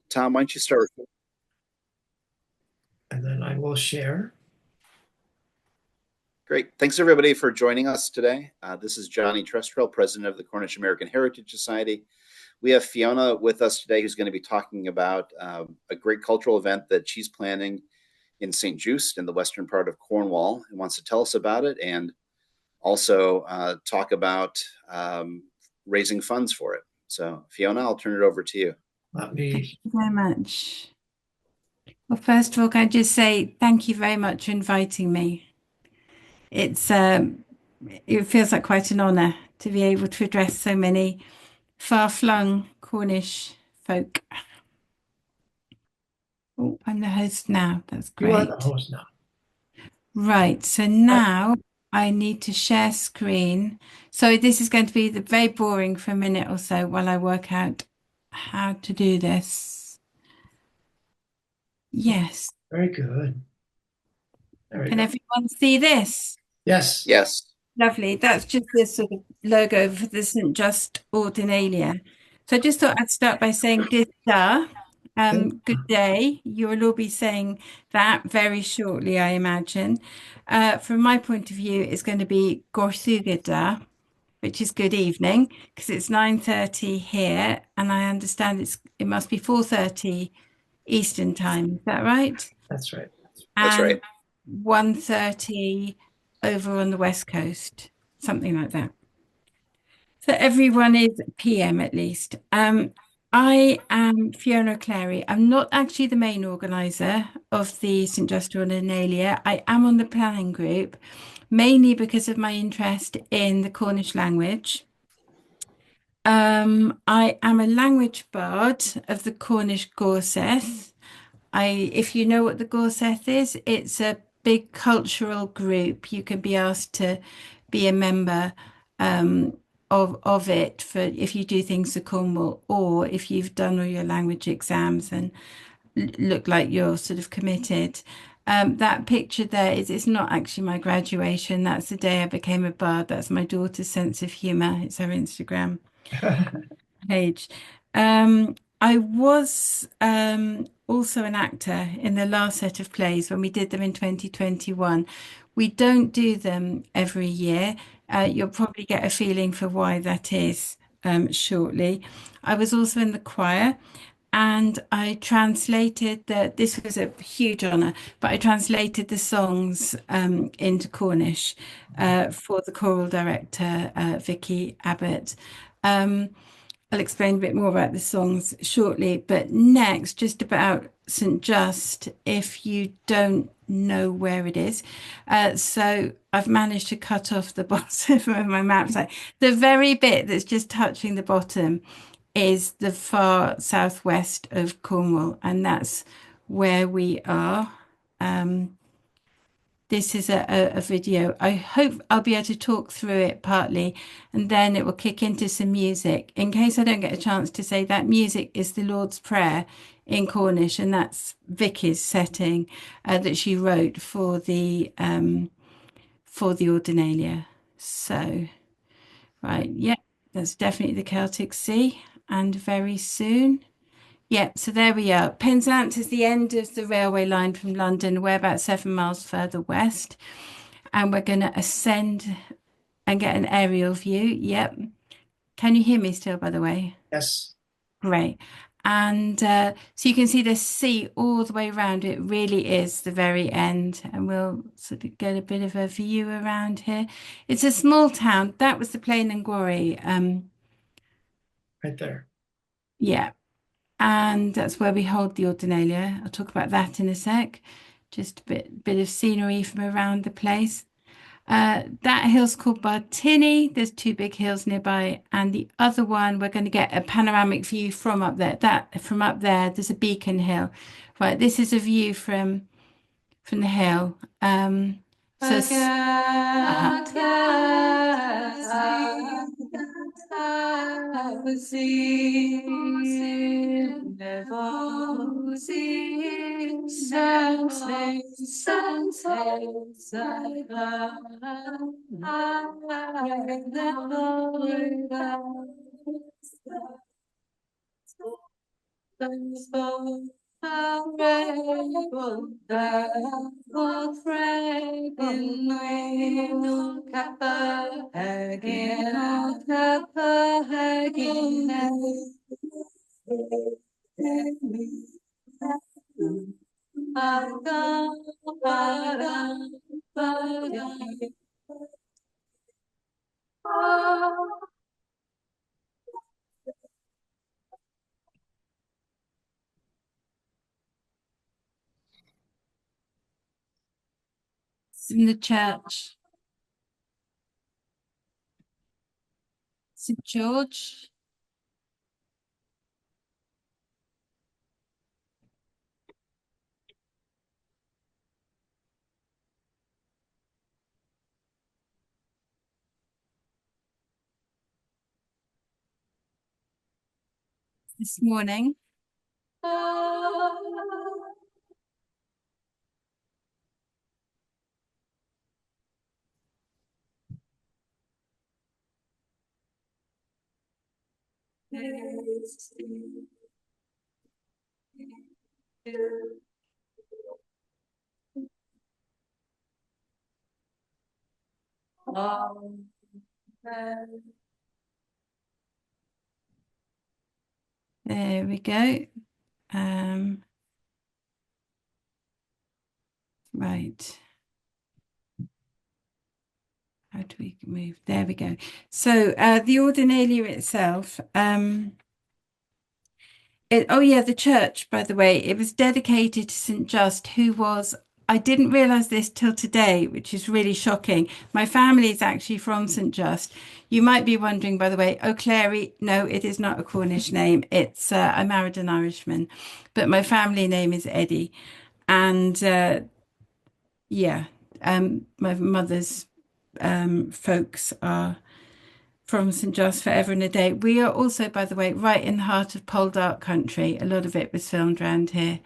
Tom, why don't you start? And then I will share. Great. Thanks, everybody, for joining us today. This is Johnny Trestrell, president of the Cornish American Heritage Society. We have Fiona with us today, who's going to be talking about a great cultural event that she's planning in St Just in the western part of Cornwall, and wants to tell us about it and also talk about raising funds for it. So, Fiona, I'll turn it over to you. Let Thank me, you very much. Well, first of all, can I just say thank you very much for inviting me. It's it feels like quite an honour to be able to address so many far-flung Cornish folk. Oh, I'm the host now. That's you are the great. host now. Right, so I, now I need to share screen. So this is going to be very boring for a minute or so while I work out how to do this. Yes. very good. There we Can go. everyone see this? Yes. Yes. Lovely. That's just the sort of logo for the St Just Ordinalia. So I just thought I'd start by saying Dista. Good day. You will all be saying that very shortly, I imagine. From my point of view, it's going to be Gorsugada, which is good evening, because it's 9:30 here, and I understand it must be 4:30 Eastern time. Is that right? That's right. That's right. And 1:30 over on the West Coast, something like that. So everyone is PM at least. I am Fiona O'Cleirigh. I'm not actually the main organizer of the St Just Ordinalia. I am on the planning group, mainly because of my interest in the Cornish language. I am a language bard of the Cornish Gorseth. If you know what the Gorseth is, it's a big cultural group. You can be asked to be a member of it for if you do things for Cornwall, or if you've done all your language exams and look like you're sort of committed. That picture there is it's not actually my graduation. That's the day I became a bard. That's my daughter's sense of humor. It's her Instagram page. I was also an actor in the last set of plays when we did them in 2021. We don't do them every year. You'll probably get a feeling for why that is shortly. I was also in the choir. And I translated this was a huge honor, but I translated the songs into Cornish for the choral director, Vicky Abbott. Um, I'll explain a bit more about the songs shortly, but next, just about St Just, if you don't know where it is. So I've managed to cut off the bottom of my map. So the very bit that's just touching the bottom is the far southwest of Cornwall, and that's where we are. Um, this is a video. I hope I'll be able to talk through it partly, and then it will kick into some music. In case I don't get a chance to say that music is the Lord's Prayer in Cornish, and that's Vicky's setting that she wrote for the Ordinalia. So, right, yeah, that's definitely the Celtic Sea, and very soon. Yeah, so there we are. Penzance is the end of the railway line from London. We're about 7 miles further west, and we're going to ascend and get an aerial view. Yep. Can you hear me still, by the way? Yes. Great. And so you can see the sea all the way around. It really is the very end. And we'll sort of get a bit of a view around here. It's a small town. That was the Plain and Quarry. Right there. Yeah. And that's where we hold the Ordinalia. I'll talk about that in a sec. Just a bit of scenery from around the place. That hill's called Bartini. There's two big hills nearby, and the other one we're going to get a panoramic view from up there. That from up there, there's a beacon hill. Right, this is a view from the hill. So It's in the church. St George. This morning. There we go. Right. How do we move? There we go. So the Ordinalia itself, oh yeah, the church, by the way, it was dedicated to St Just, who was, I didn't realize this till today, which is really shocking. My family is actually from St Just. You might be wondering, by the way, O'Cleirigh, no, it is not a Cornish name. It's, I married an Irishman, but my family name is Eddie. And yeah, my mother's folks are from St Just forever and a day. We are also, by the way, right in the heart of Poldark country. A lot of it was filmed around here,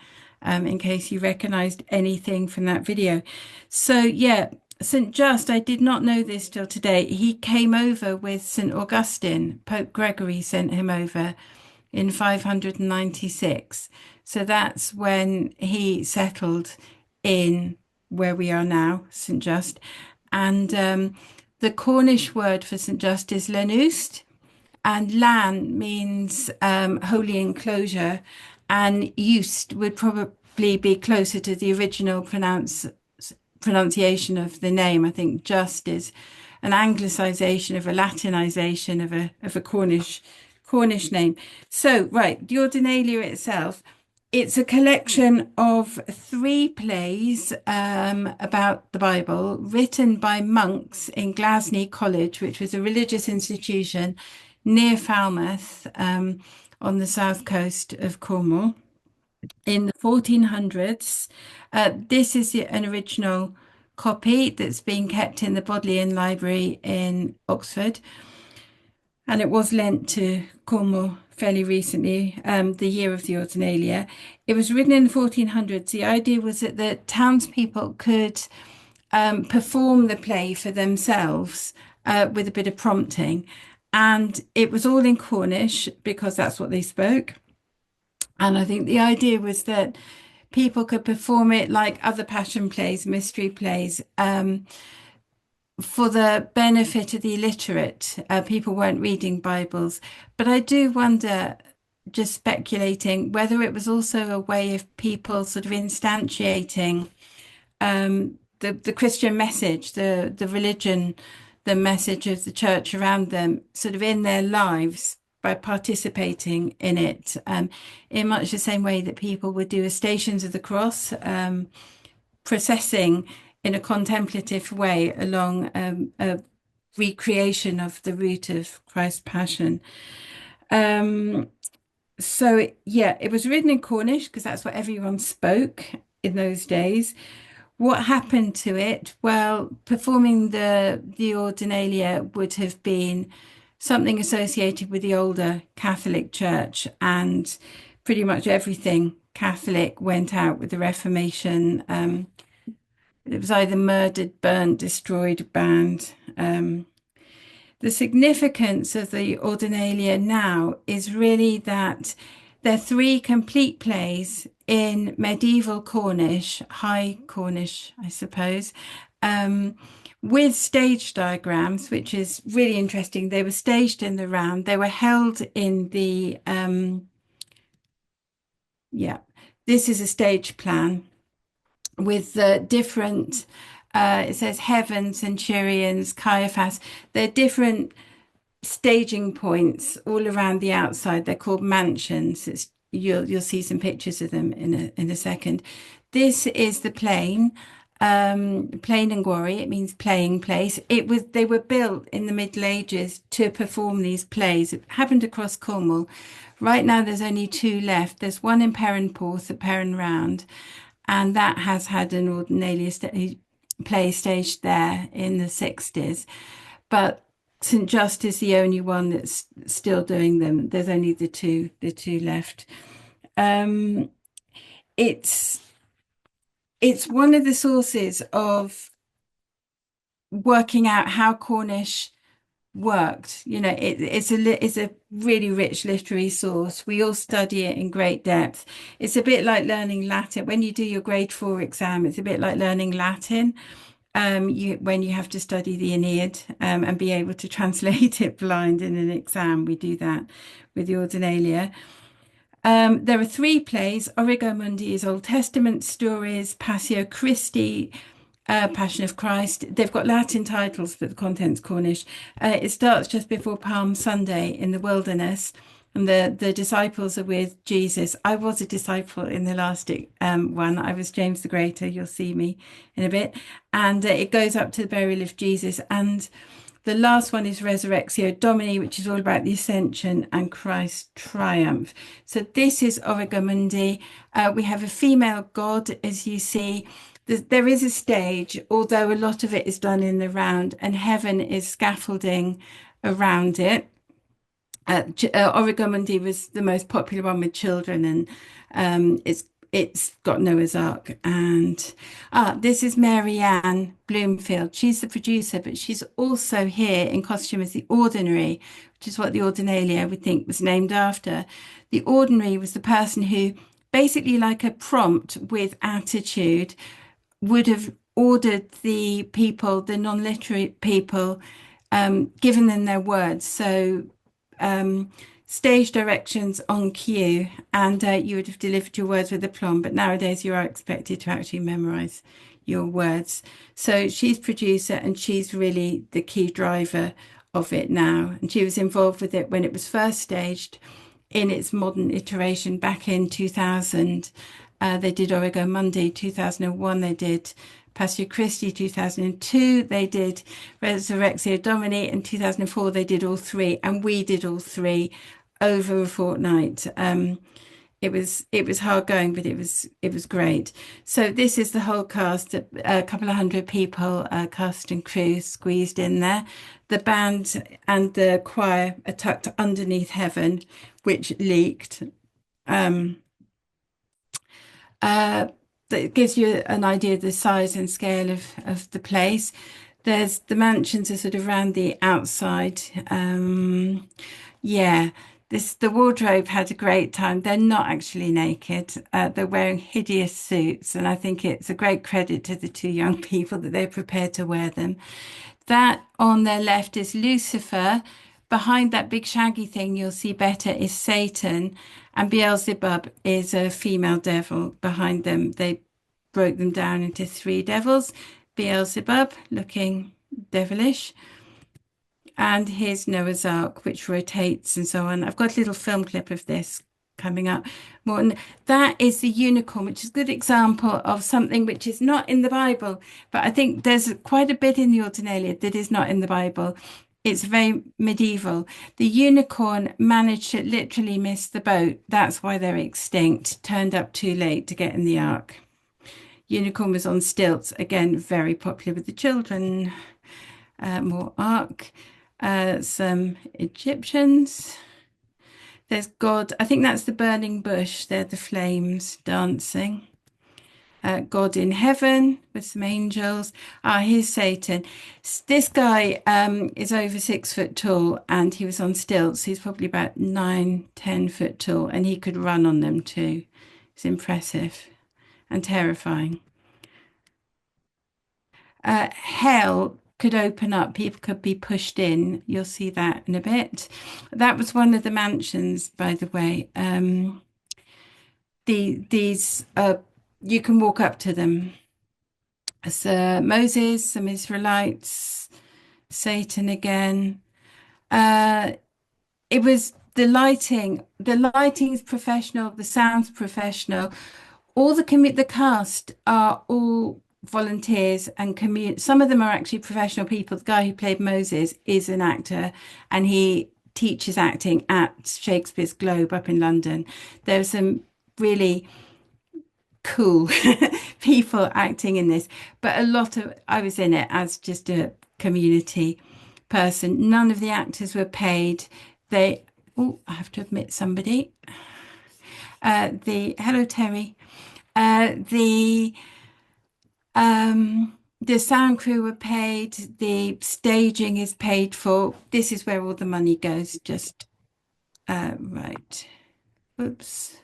in case you recognized anything from that video. So yeah, St Just, I did not know this till today. He came over with St Augustine. Pope Gregory sent him over in 596. So that's when he settled in where we are now, St Just. And the Cornish word for St Just is Lenust, and Lan means holy enclosure, and Eust would probably be closer to the original pronunciation of the name. I think Just is an Anglicization of a Latinization of a Cornish name. So, right, the Ordinalia itself, it's a collection of 3 plays about the Bible written by monks in Glasney College, which was a religious institution near Falmouth on the south coast of Cornwall in the 1400s. This is an original copy that's being kept in the Bodleian Library in Oxford. And it was lent to Cornwall fairly recently, the year of the Ordinalia. It was written in the 1400s. The idea was that the townspeople could perform the play for themselves with a bit of prompting. And it was all in Cornish because that's what they spoke. And I think the idea was that people could perform it like other passion plays, mystery plays, for the benefit of the illiterate. People weren't reading Bibles. But I do wonder, just speculating, whether it was also a way of people sort of instantiating the Christian message, the religion, the message of the church around them, sort of in their lives by participating in it, in much the same way that people would do a Stations of the Cross, processing in a contemplative way along a recreation of the route of Christ's Passion. So yeah, it was written in Cornish because that's what everyone spoke in those days. What happened to it? Well, performing the Ordinalia would have been something associated with the older Catholic Church, and pretty much everything Catholic went out with the Reformation. It was either murdered, burnt, destroyed, banned. The significance of the Ordinalia now is really that They're three complete plays in medieval Cornish, High Cornish, I suppose, um, with stage diagrams, which is really interesting. They were staged in the round. They were held in the, yeah, this is a stage plan with the different, it says heaven, centurions, Caiaphas. They're different staging points all around the outside. They're called mansions. You'll see some pictures of them in a second. This is the plain, plain and Gwarry. It means playing place. They were built in the Middle Ages to perform these plays. It happened across Cornwall. Right now, there's only two left. There's one in Perranporth at Perran Round, and that has had an Ordinalia play staged there in the 60s. But St Just is the only one that's still doing them. There's only the two left. It's one of the sources of working out how Cornish worked. You know, it's a really rich literary source. We all study it in great depth. It's a bit like learning Latin. When you do your grade 4 exam, it's a bit like learning Latin. When you have to study the Aeneid and be able to translate it blind in an exam, we do that with the Ordinalia. There are three plays. Origo Mundi is Old Testament stories, Passio Christi, Passion of Christ. They've got Latin titles, but the content's Cornish. It starts just before Palm Sunday in the wilderness, and the disciples are with Jesus. I was a disciple in the last one. I was James the Greater. You'll see me in a bit. And it goes up to the burial of Jesus. And the last one is Resurrectio Domini, which is all about the ascension and Christ's triumph. So this is Origo Mundi. We have a female god, as you see. There is a stage, although a lot of it is done in the round, and heaven is scaffolding around it. Origo Mundi was the most popular one with children, and it's got Noah's Ark. And this is Mary Ann Bloomfield. She's the producer, but she's also here in costume as the Ordinary, which is what the Ordinalia we think was named after. The Ordinary was the person who, basically like a prompt with attitude, would have ordered the people, the non-literate people, given them their words. So stage directions on cue, and you would have delivered your words with aplomb. But nowadays you are expected to actually memorize your words. So she's producer, and she's really the key driver of it now. And she was involved with it when it was first staged in its modern iteration back in 2000. They did Origo Mundi 2001. They did Passio Christi 2002. They did Resurrectio Domini in 2004. They did all three, and we did all three over a fortnight. It was hard going, but it was great. So this is the whole cast, a couple of hundred people, cast and crew squeezed in there. The band and the choir are tucked underneath heaven, which leaked. That gives you an idea of the size and scale of the place. There's the mansions are sort of around the outside. The wardrobe had a great time. They're not actually naked. They're wearing hideous suits, and I think it's a great credit to the two young people that they're prepared to wear them. That on their left is Lucifer. Behind that big shaggy thing you'll see better is Satan, and Beelzebub is a female devil behind them. They broke them down into three devils. Beelzebub, looking devilish, and here's Noah's Ark, which rotates and so on. I've got a little film clip of this coming up. That is the unicorn, which is a good example of something which is not in the Bible, but I think there's quite a bit in the Ordinalia that is not in the Bible. It's very medieval. The unicorn managed to literally miss the boat. That's why they're extinct. Turned up too late to get in the ark. Unicorn was on stilts. Again, very popular with the children. More ark. Some Egyptians. There's God. I think that's the burning bush. They're the flames dancing. God in heaven with some angels. Here's Satan. This guy is over 6 foot tall and he was on stilts. He's probably about 9, 10 foot tall and he could run on them too. It's impressive and terrifying. Hell could open up, people could be pushed in. You'll see that in a bit. That was one of the mansions, by the way. These you can walk up to them. So Moses, some Israelites, Satan again. It was the lighting. The lighting's professional. The sound's professional. All the cast are all volunteers and some of them are actually professional people. The guy who played Moses is an actor and he teaches acting at Shakespeare's Globe up in London. There's some really cool people acting in this, but I was in it as just a community person. None of the actors were paid. I have to admit somebody. Hello, Terry. The sound crew were paid, the staging is paid for. This is where all the money goes. Just right. Oops.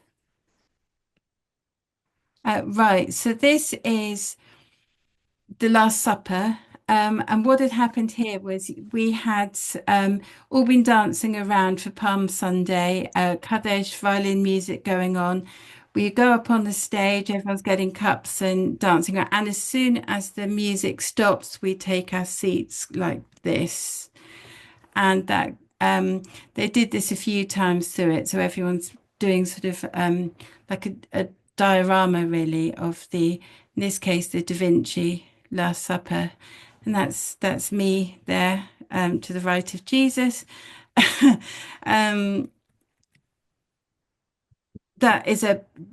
Right. So this is the Last Supper. And what had happened here was we had all been dancing around for Palm Sunday, Kaddish violin music going on. We go up on the stage, everyone's getting cups and dancing around. And as soon as the music stops, we take our seats like this. And that they did this a few times through it. So everyone's doing sort of like a diorama really of in this case, the Da Vinci Last Supper. And that's me there to the right of Jesus.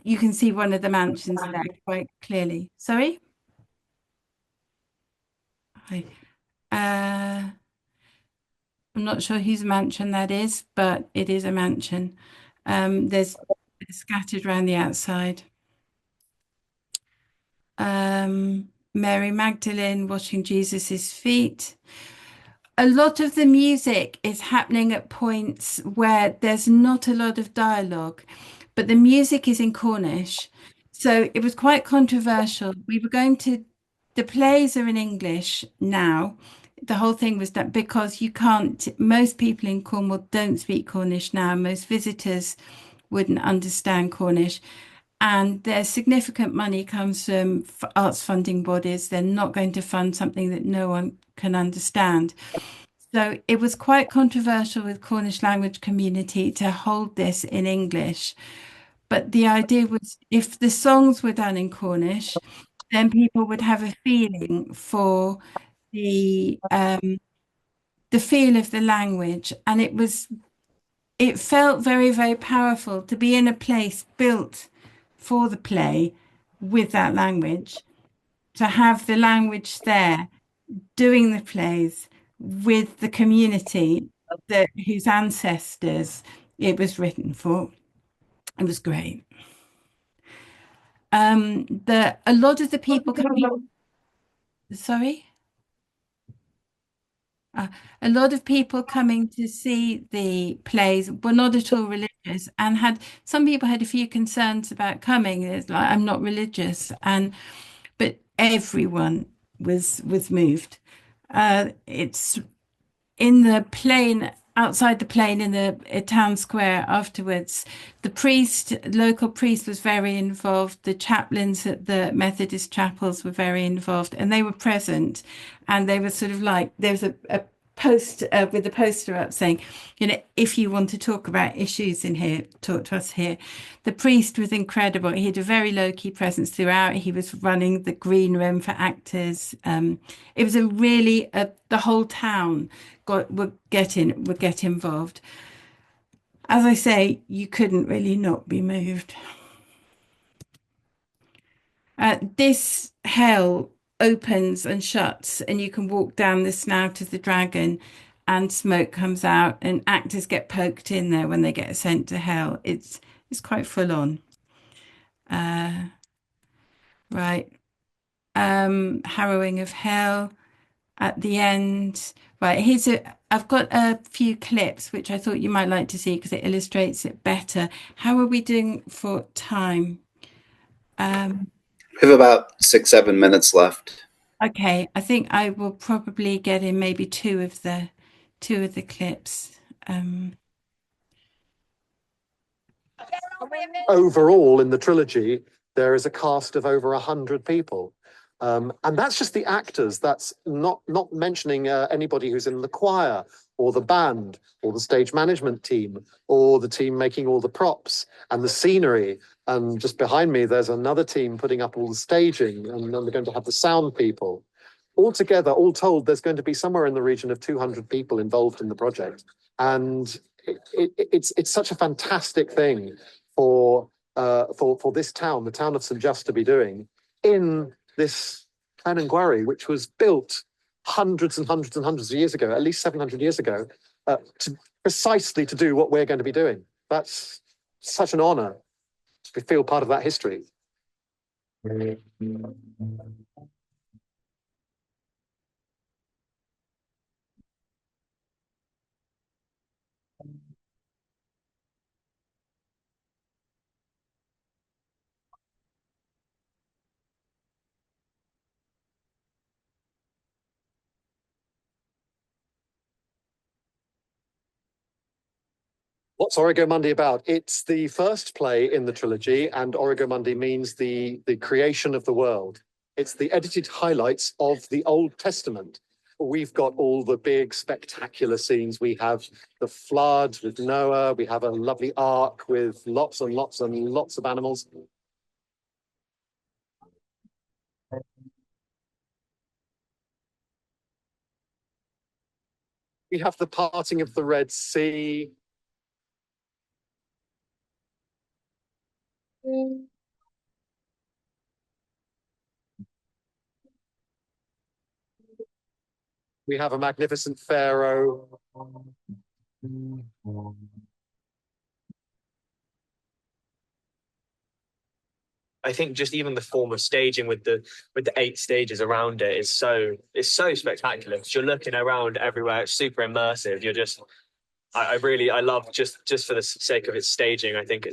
You can see one of the mansions there quite clearly. Sorry? I'm not sure whose mansion that is, but it is a mansion. There's scattered around the outside. Mary Magdalene washing Jesus's feet. A lot of the music is happening at points where there's not a lot of dialogue, but the music is in Cornish. So it was quite controversial. The plays are in English now. The whole thing was that because most people in Cornwall don't speak Cornish now. Most visitors wouldn't understand Cornish. And their significant money comes from arts funding bodies. They're not going to fund something that no one can understand. So it was quite controversial with Cornish language community to hold this in English. But the idea was if the songs were done in Cornish, then people would have a feeling for the feel of the language. And it felt very, very powerful to be in a place built for the play with that language, to have the language there doing the plays with the community whose ancestors it was written for. It was great. A lot of the people coming, sorry? A lot of people coming to see the plays were not at all religious and some people had a few concerns about coming. It's like, I'm not religious. But everyone was moved. It's in the plain, outside the plain in the town square afterwards. The local priest was very involved. The chaplains at the Methodist chapels were very involved and they were present. And they were sort of like, there's a post with a poster up saying, if you want to talk about issues in here, talk to us here. The priest was incredible. He had a very low-key presence throughout. He was running the green room for actors. It was the whole town would get involved. As I say, you couldn't really not be moved. This hell opens and shuts and you can walk down the snout of the dragon and smoke comes out and actors get poked in there when they get sent to hell. It's quite full on. right. Harrowing of Hell at the end. Right, I've got a few clips which I thought you might like to see because it illustrates it better. How are we doing for time? We have about 6-7 minutes left. Okay, I think I will probably get in maybe two of the clips. Overall, in the trilogy, there is a cast of over 100 people. And that's just the actors. That's not mentioning anybody who's in the choir or the band or the stage management team or the team making all the props and the scenery. And just behind me, there's another team putting up all the staging, and then we're going to have the sound people. Altogether, all told, there's going to be somewhere in the region of 200 people involved in the project. And it's such a fantastic thing for this town, the town of St Just, to be doing in this Glenengwarry, which was built hundreds and hundreds and hundreds of years ago, at least 700 years ago, precisely to do what we're going to be doing. That's such an honour to feel part of that history. What's Origo Mundi about? It's the first play in the trilogy, and Origo Mundi means the creation of the world. It's the edited highlights of the Old Testament. We've got all the big spectacular scenes. We have the flood with Noah. We have a lovely ark with lots and lots and lots of animals. We have the parting of the Red Sea. We have a magnificent pharaoh. I think just even the form of staging with the 8 stages around it is so spectacular, because you're looking around everywhere. It's super immersive. You're just I love just for the sake of its staging. I think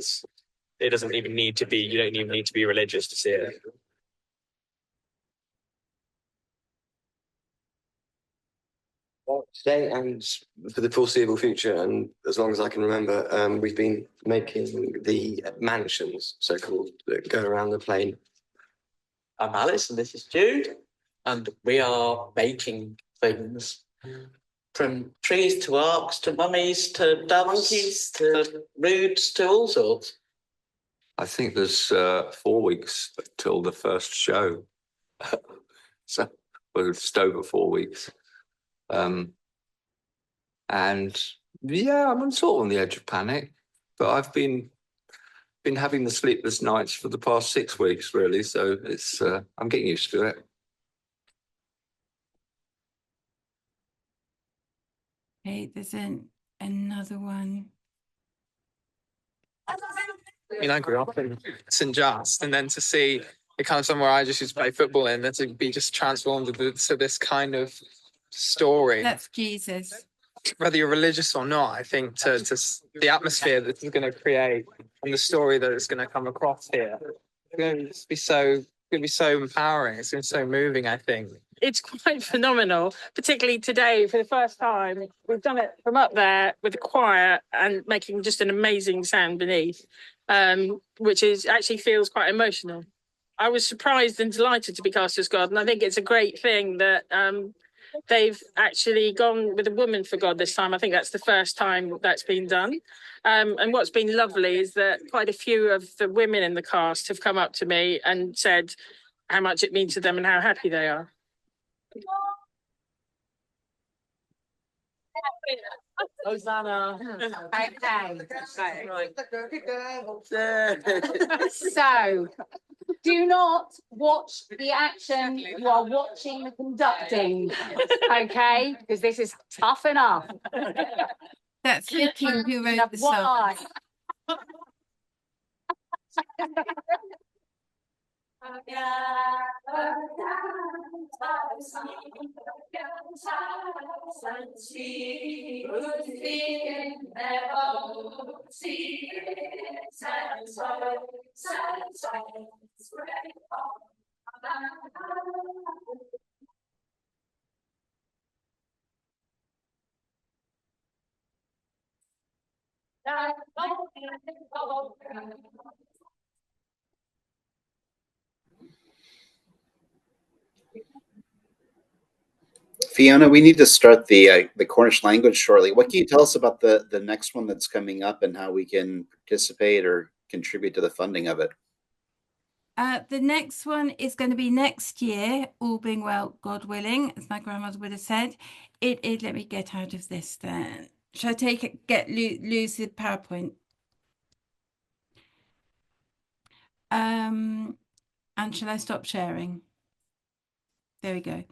it doesn't even need to be, you don't even need to be religious to see it. Well, today and for the foreseeable future, and as long as I can remember, we've been making the mansions, so-called, that go around the plane. I'm Alice, and this is Jude, and we are making things from trees to arcs to mummies to doves to roods to all sorts. I think there's 4 weeks till the first show. So we're just over 4 weeks. And yeah, I'm sort of on the edge of panic, but I've been having the sleepless nights for the past 6 weeks, really. So it's I'm getting used to it. Okay, there's another one. I mean, I grew up in St Just, and then to see it kind of somewhere I just used to play football in, and to be just transformed to this kind of story. That's Jesus. Whether you're religious or not, I think to the atmosphere that it's going to create and the story that it's going to come across here, it's going to be so empowering. It's going to be so moving, I think. It's quite phenomenal, particularly today for the first time. We've done it from up there with the choir and making just an amazing sound beneath, which actually feels quite emotional. I was surprised and delighted to be cast as God, and I think it's a great thing that they've actually gone with a woman for God this time. I think that's the first time that's been done. And what's been lovely is that quite a few of the women in the cast have come up to me and said how much it means to them and how happy they are. Hosanna. So, do not watch the action. You are watching the conducting, okay? Because this is tough enough. That's Vicky who wrote the song. Fiona, we need to start the Cornish language shortly. What can you tell us about the next one that's coming up and how we can participate or contribute to the funding of it? The next one is going to be next year, all being well, God willing, as my grandmother would have said. Let me get out of this then. Shall I take it, lose the PowerPoint? And shall I stop sharing? There we go.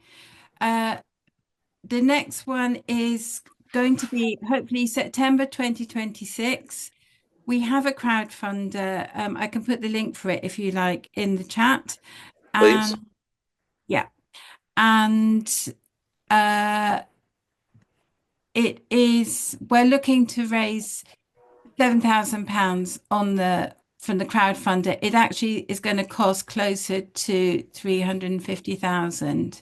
The next one is going to be hopefully September 2026. We have a crowdfunder. I can put the link for it if you like in the chat. Please. Yeah. And we're looking to raise £7,000 from the crowdfunder. It actually is going to cost closer to 350,000.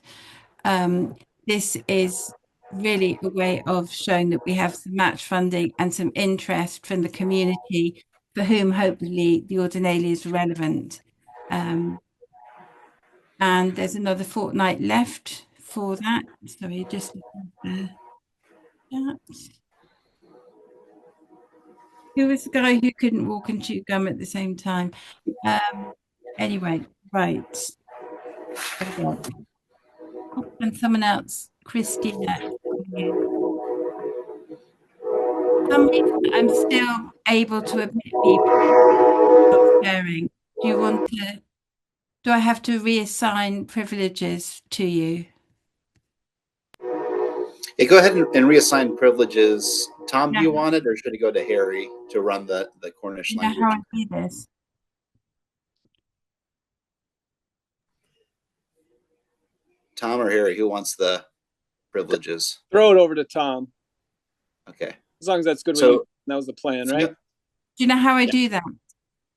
This is really a way of showing that we have some match funding and some interest from the community for whom hopefully the Ordinalia is relevant. And there's another fortnight left for that. Sorry, just looking at that. Who was the guy who couldn't walk and chew gum at the same time? Anyway, right. And someone else, Christina. For some reason, I'm still able to admit people sharing. Do I have to reassign privileges to you? Hey, go ahead and reassign privileges. Tom, do you want it, or should it go to Harry to run the Cornish language? How I do this? Tom or Harry, who wants the privileges? Throw it over to Tom. Okay. As long as that's good with you. That was the plan, right? Do you know how I do that?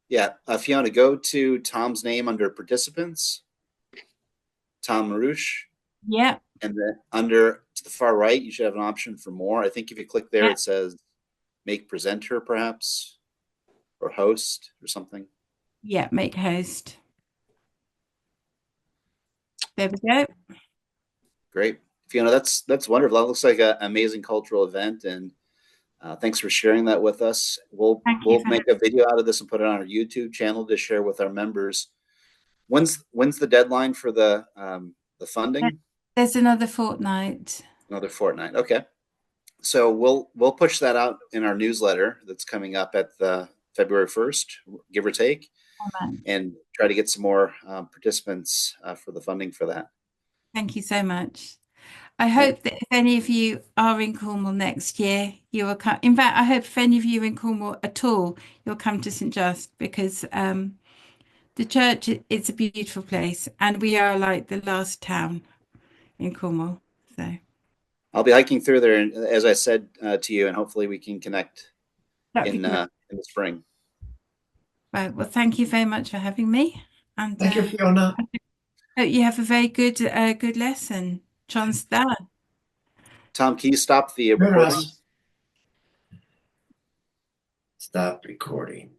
Yeah. Fiona, go to Tom's name under participants. Tom Marouche. Yeah. And then under to the far right, you should have an option for more. I think if you click there, it says make presenter, perhaps, or host or something. Yeah, make host. There we go. Great. Fiona, that's wonderful. That looks like an amazing cultural event, and thanks for sharing that with us. We'll make a video out of this and put it on our YouTube channel to share with our members. When's the deadline for the funding? There's another fortnight. Another fortnight. Okay. So we'll push that out in our newsletter that's coming up at the February 1st, give or take, and try to get some more participants for the funding for that. Thank you so much. I hope that if any of you are in Cornwall next year, you will come. In fact, I hope if any of you are in Cornwall at all, you'll come to St Just, because the church is a beautiful place, and we are like the last town in Cornwall. So I'll be hiking through there, and as I said to you, and hopefully we can connect in the spring. Right. Well, thank you very much for having me. And thank you, Fiona. Hope you have a very good lesson. Chance that. Tom, can you stop the recording? Stop recording.